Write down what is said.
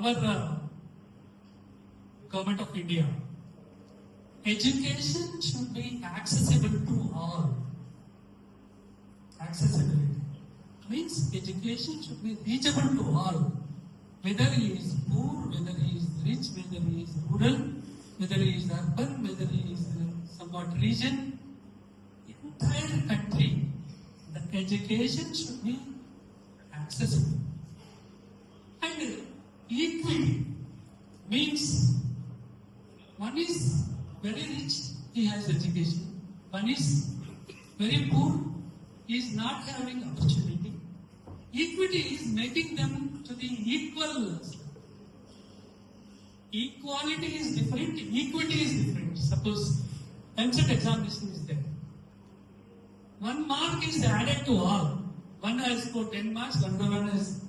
our government of India. Education should be accessible to all. Accessibility means education should be reachable to all. Whether he is poor, whether he is rich, whether he is rural, whether he is urban, whether he is somewhat region, entire country, the education should be accessible. And equity means one is very rich, he has education. One is very poor, he is not having opportunity. Equity is making them to the equal. Equality is different, equity is different. Suppose MCET examination is there. 1 mark is added to all. One has scored 10 marks, one has